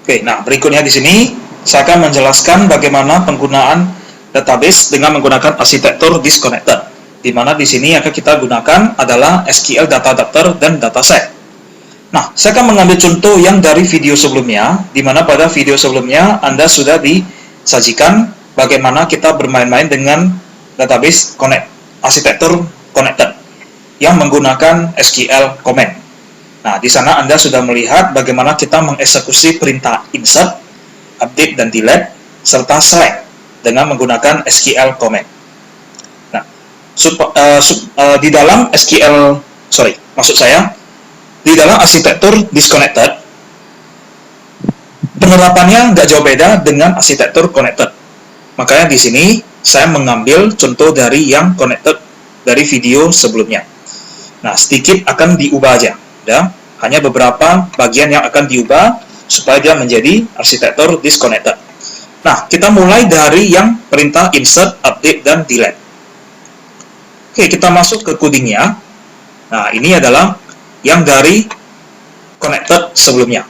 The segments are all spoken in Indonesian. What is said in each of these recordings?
Oke, nah berikutnya di sini saya akan menjelaskan bagaimana penggunaan database dengan menggunakan arsitektur disconnected. Di mana di sini akan kita gunakan adalah SQL data adapter dan dataset. Nah, saya akan mengambil contoh yang dari video sebelumnya, di mana pada video sebelumnya Anda sudah disajikan bagaimana kita bermain-main dengan database arsitektur connected yang menggunakan SQL command. Nah, di sana Anda sudah melihat bagaimana kita mengeksekusi perintah insert, update, dan delete, serta select dengan menggunakan SQL command. Nah, di dalam di dalam arsitektur disconnected, penerapannya nggak jauh beda dengan arsitektur connected. Makanya di sini saya mengambil contoh dari yang connected dari video sebelumnya. Nah, sedikit akan diubah aja. Ya, hanya beberapa bagian yang akan diubah supaya dia menjadi arsitektur disconnected. Nah, kita mulai dari yang perintah insert, update, dan delete. Oke, kita masuk ke codingnya. Nah, ini adalah yang dari connected sebelumnya,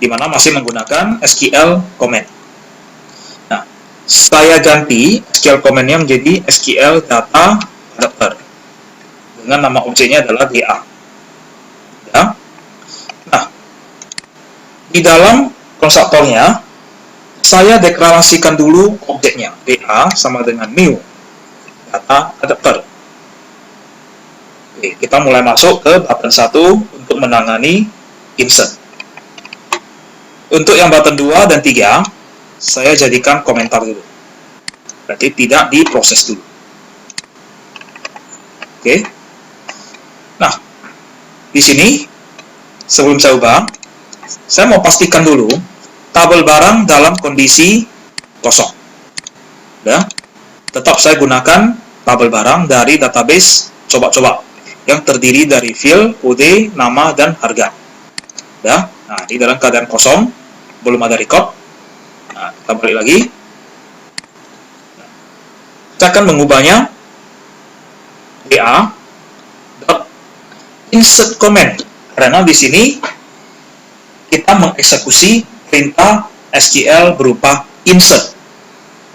di mana masih menggunakan SQL command. Nah, saya ganti SQL command-nya menjadi SQL data adapter dengan nama objeknya adalah DA. Ya. Nah, di dalam konstruktornya saya deklarasikan dulu objeknya DA sama dengan new data adapter. Oke, kita mulai masuk ke button 1 untuk menangani insert. Untuk yang button 2 dan 3 saya jadikan komentar dulu. Berarti tidak diproses dulu. Oke. Nah, di sini, sebelum saya ubah, saya mau pastikan dulu tabel barang dalam kondisi kosong. Ya, tetap saya gunakan tabel barang dari database coba-coba yang terdiri dari field, kode, nama, dan harga. Ya, nah di dalam keadaan kosong, belum ada record. Nah, kita balik lagi. Kita akan mengubahnya DA insert command, karena di sini kita mengeksekusi perintah SQL berupa insert.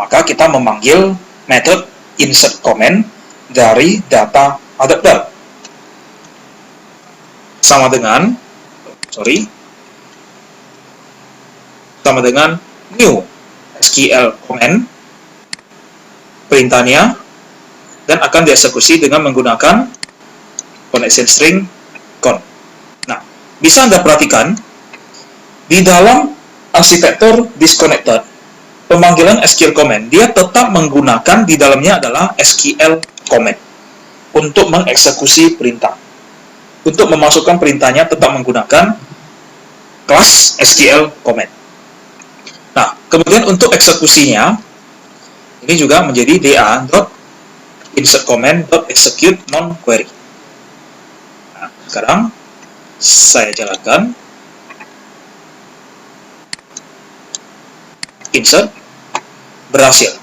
Maka kita memanggil method insert command dari data adapter. Sama dengan new SQL command perintahnya, dan akan dieksekusi dengan menggunakan connection string con. Nah, bisa Anda perhatikan di dalam arsitektur disconnected, pemanggilan SQL command dia tetap menggunakan di dalamnya adalah SQL command untuk mengeksekusi perintah. Untuk memasukkan perintahnya tetap menggunakan kelas SQL command. Nah, kemudian untuk eksekusinya ini juga menjadi DA.insert command.execute non-query. Nah, sekarang saya jalankan insert, berhasil,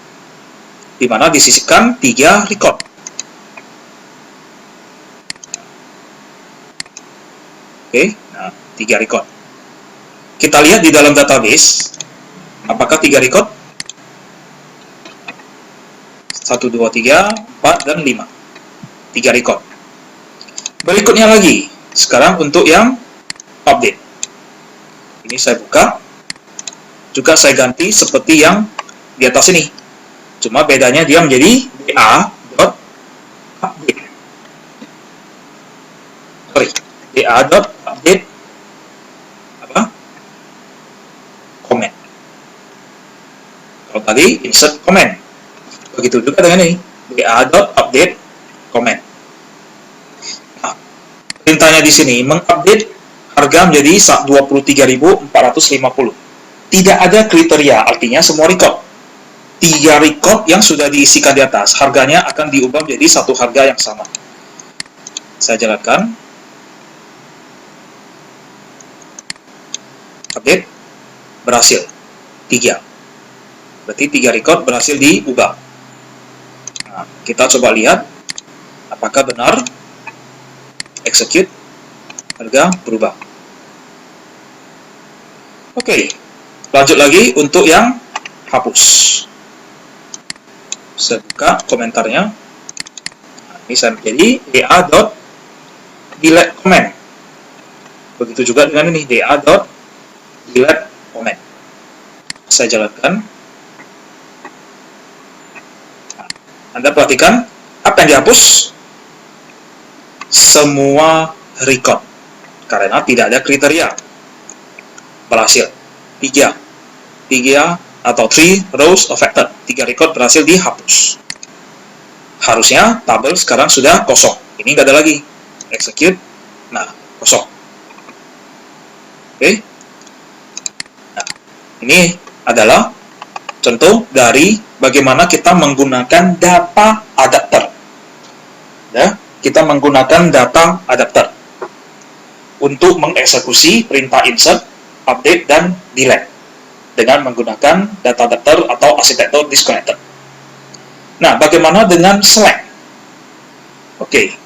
di mana disisipkan 3 record. Oke, nah 3 record. Kita lihat di dalam database, apakah 3 record? 1, 2, 3, 4, dan 5. 3 record. Berikutnya lagi, sekarang untuk yang update. Ini saya buka. Juga saya ganti seperti yang di atas ini. Cuma bedanya dia menjadi DA.update. DA.update comment. Kalau tadi insert comment. Begitu juga dengan ini, DA.update comment. Nah, perintahnya di sini mengupdate harga menjadi 23.450. Tidak ada kriteria, artinya semua record. 3 record yang sudah diisikan di atas, harganya akan diubah menjadi satu harga yang sama. Saya jalankan. Update, berhasil. 3. Berarti 3 record berhasil diubah. Nah, kita coba lihat apakah benar execute, harga berubah. Oke, Lanjut lagi untuk yang hapus. Saya buka komentarnya. Nah, ini saya menjadi da.delete comment. Begitu juga dengan ini da.delete comment. Saya jalankan. Nah, Anda perhatikan apa yang dihapus? Semua record. Karena tidak ada kriteria. Berhasil. 3 atau 3 rows affected. 3 record berhasil dihapus. Harusnya tabel sekarang sudah kosong. Ini nggak ada lagi. Execute. Nah, kosong. Oke. Nah, ini adalah contoh dari bagaimana kita menggunakan data adapter. Ya, kita menggunakan data adapter untuk mengeksekusi perintah insert, update, dan delete dengan menggunakan data adapter atau arsitektur disconnected. Nah, bagaimana dengan select? Oke,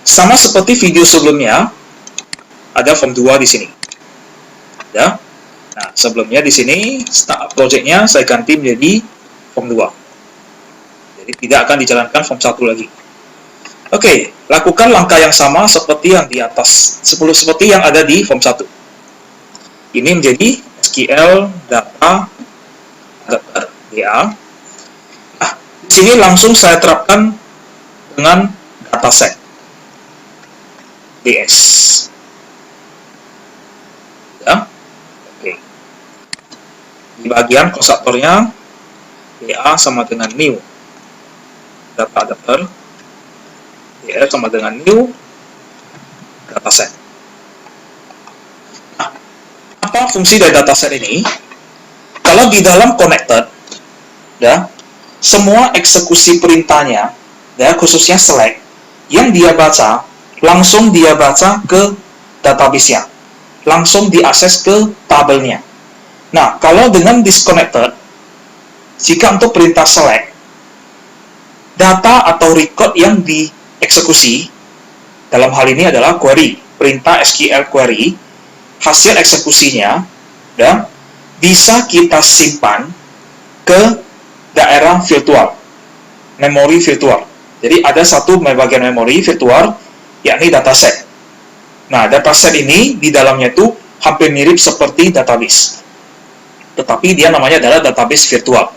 sama seperti video sebelumnya, ada form 2 di sini. Ya. Nah, sebelumnya di sini startup project-nya saya ganti menjadi form 2. Jadi tidak akan dijalankan form 1 lagi. Oke, lakukan langkah yang sama seperti yang di atas, seperti yang ada di form 1. Ini menjadi SQL data adapter DA. Nah, di sini langsung saya terapkan dengan dataset DS. Ya, oke. Di bagian konstruktornya DA sama dengan new data adapter, DF sama dengan new dataset. Apa fungsi dari dataset ini? Kalau di dalam connected, ya, semua eksekusi perintahnya, ya, khususnya select, yang dia baca, langsung dia baca ke database-nya, langsung diakses ke tabelnya. Nah, kalau dengan disconnected, jika untuk perintah select, data atau record yang dieksekusi, dalam hal ini adalah query, perintah SQL query, hasil eksekusinya dan bisa kita simpan ke daerah virtual, memori virtual. Jadi ada satu bagian memori virtual, yakni dataset. Nah, dataset ini di dalamnya itu hampir mirip seperti database, tetapi dia namanya adalah database virtual.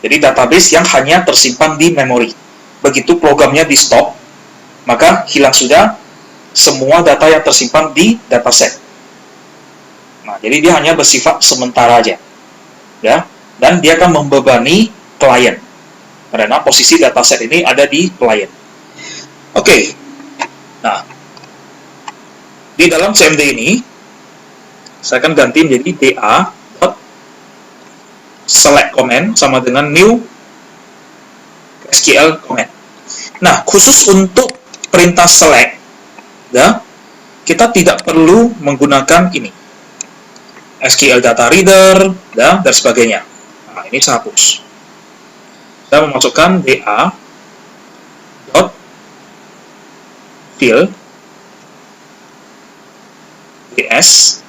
Jadi database yang hanya tersimpan di memori. Begitu programnya di stop, maka hilang sudah semua data yang tersimpan di dataset. Nah, jadi dia hanya bersifat sementara aja, ya, dan dia akan membebani klien karena posisi dataset ini ada di klien. Oke, nah, di dalam CMD ini saya akan ganti menjadi da.select comment sama dengan new SQL comment. Nah, khusus untuk perintah select, ya, kita tidak perlu menggunakan ini SQL data reader dan sebagainya. Nah, ini saya hapus. Saya memasukkan da.fill ds,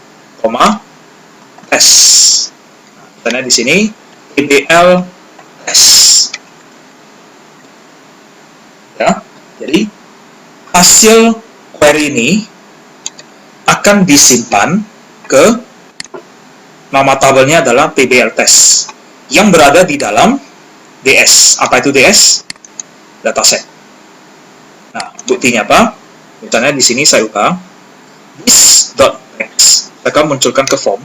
test. Nah, misalnya di sini tbl test. Ya, jadi hasil query ini akan disimpan ke nama tabelnya adalah tbl test yang berada di dalam DS. Apa itu DS? Dataset. Nah, buktinya apa? Misalnya di sini saya ubah this.text. Saya akan munculkan ke form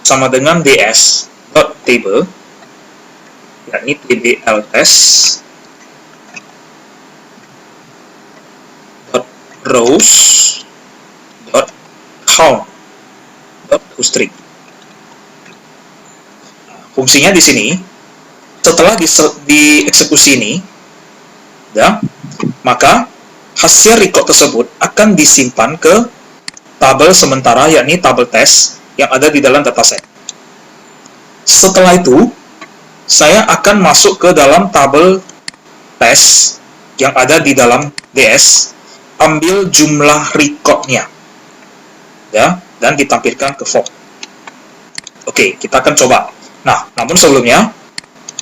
sama dengan ds.table, yakni tbl test rows count toString. Fungsinya di sini, setelah dieksekusi ini, ya, maka hasil record tersebut akan disimpan ke tabel sementara, yakni tabel test yang ada di dalam dataset. Setelah itu, saya akan masuk ke dalam tabel test yang ada di dalam DS, ambil jumlah recordnya, ya, dan ditampilkan ke form. Oke, kita akan coba. Nah, namun sebelumnya,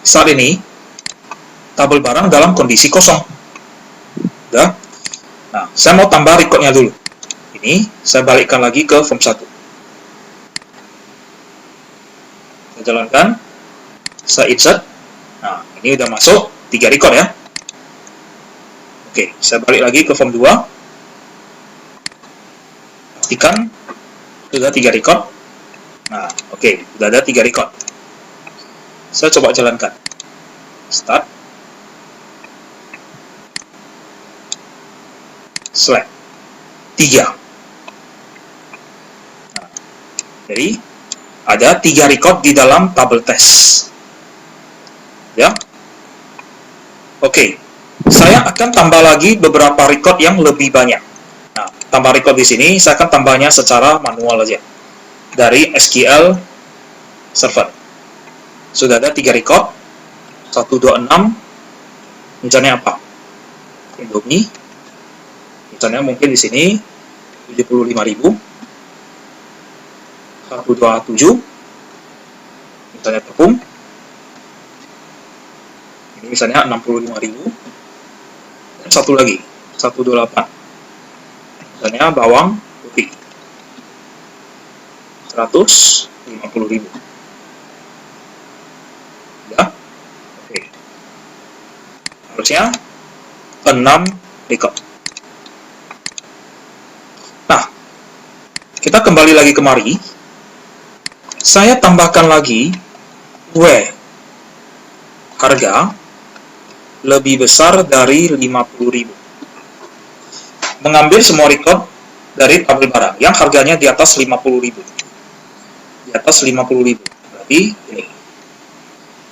saat ini, tabel barang dalam kondisi kosong. Udah? Nah, saya mau tambah recordnya dulu. Ini, saya balikkan lagi ke form 1. Saya jalankan. Saya insert. Nah, ini udah masuk 3 record ya. Oke, saya balik lagi ke form 2. Pastikan sudah 3 record. Nah, oke, sudah ada 3 record. Saya coba jalankan. Start. Select. 3. Nah, jadi, ada 3 record di dalam tabel tes. Ya. Oke. Saya akan tambah lagi beberapa record yang lebih banyak. Nah, tambah record di sini, saya akan tambahnya secara manual aja. Dari SQL Server. Sudah ada 3 record. 126. Misalnya apa? Indomie. Misalnya mungkin di sini 75.000. 127. Misalnya tepung. Ini misalnya 65.000. Dan satu lagi, 128. Misalnya bawang putih. 150.000. Ya. Oke. Harusnya 6 record. Nah, kita kembali lagi kemari. Saya tambahkan lagi harga lebih besar dari 50.000. Mengambil semua record dari tabel barang yang harganya di atas 50.000. Di atas 50.000. Berarti ini.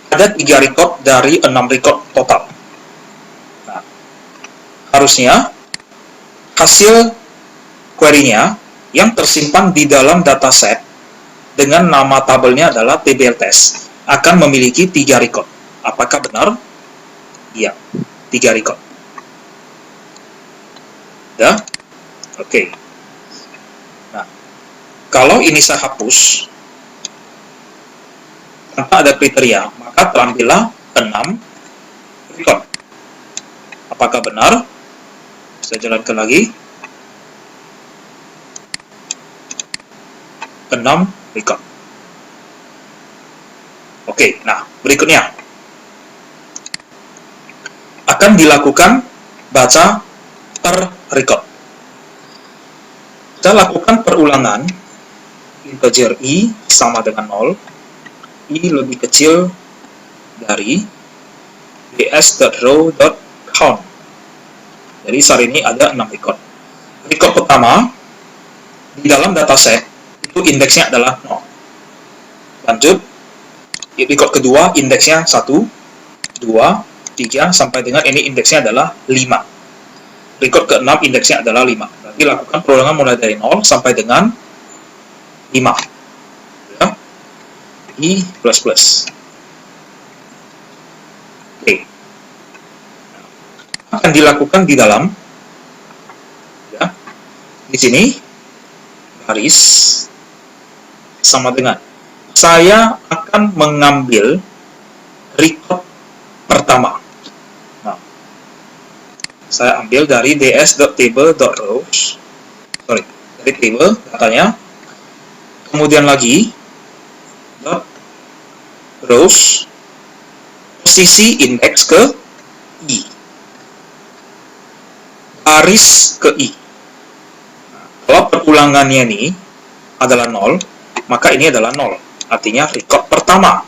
Ada 3 record dari 6 record total. Nah, harusnya hasil query-nya yang tersimpan di dalam dataset dengan nama tabelnya adalah TBL test akan memiliki 3 record. Apakah benar? Iya, 3 record. Ya? Oke. Nah, kalau ini saya hapus tanpa ada kriteria, maka terambillah 6 record. Apakah benar? Saya jalankan lagi. 6 record. Oke, nah berikutnya akan dilakukan baca per record. Kita lakukan perulangan integer i sama dengan 0, i lebih kecil dari ds.row.count. Jadi saat ini ada 6 record. Record pertama di dalam dataset itu indeksnya adalah 0. Lanjut, record kedua indeksnya 1, 2, 3, sampai dengan ini indeksnya adalah 5. Record ke-6 indeksnya adalah 5. Berarti lakukan perulangan mulai dari 0 sampai dengan 5. Ya. I++. Oke. Akan dilakukan di dalam, ya, di sini, garis, sama dengan, saya akan mengambil record pertama. Nah, saya ambil dari ds.table.rows, dari table datanya, kemudian lagi rows, posisi indeks ke i, baris ke i. Nah, kalau perulangannya ini adalah 0, maka ini adalah 0, artinya record pertama.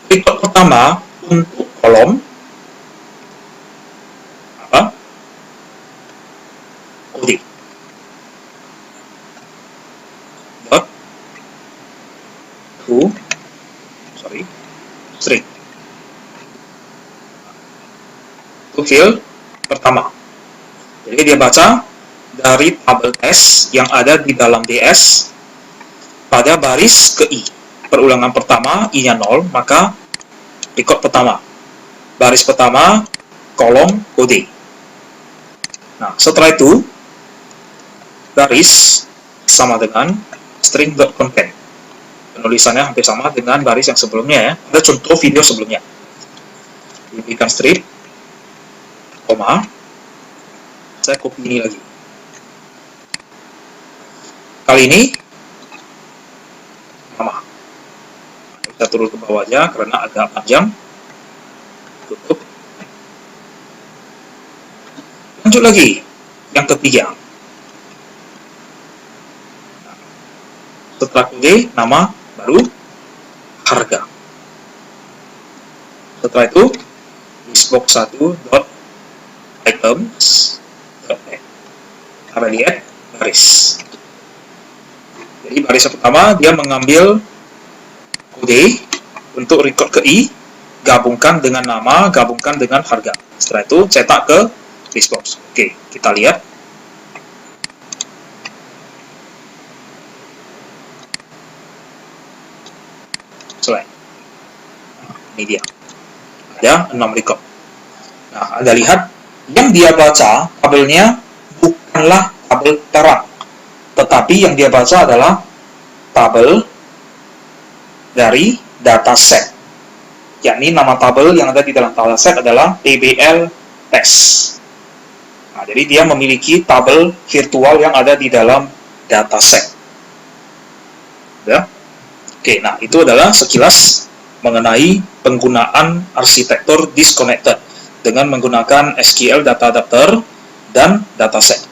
Record pertama untuk kolom apa? Kode. Dot to string. Itu field pertama. Jadi dia baca dari tabel test yang ada di dalam DS pada baris ke i. Perulangan pertama i-nya 0, maka record pertama. Baris pertama kolom kode. Nah, setelah itu garis sama dengan string.content. Penulisannya hampir sama dengan baris yang sebelumnya ya. Ada contoh video sebelumnya. Diberikan strip, koma, saya copy ini lagi. Kali ini nama. Kita turun ke bawah aja karena agak panjang. Tutup. Lanjut lagi, yang ketiga. Setelah kode, nama baru harga. Setelah itu, listbox1.items. Kita lihat baris. Jadi baris yang pertama dia mengambil kode untuk record ke i, gabungkan dengan nama, gabungkan dengan harga. Setelah itu cetak ke listbox. Oke, kita lihat. Selesai. Ini dia. Ada 6 record. Nah, Anda lihat yang dia baca tabelnya bukanlah tabel terang, tetapi yang dia baca adalah tabel dari dataset. Yakni nama tabel yang ada di dalam dataset adalah TBL test. Nah, jadi dia memiliki tabel virtual yang ada di dalam dataset. Ya. Oke, nah itu adalah sekilas mengenai penggunaan arsitektur disconnected dengan menggunakan SQL data adapter dan dataset.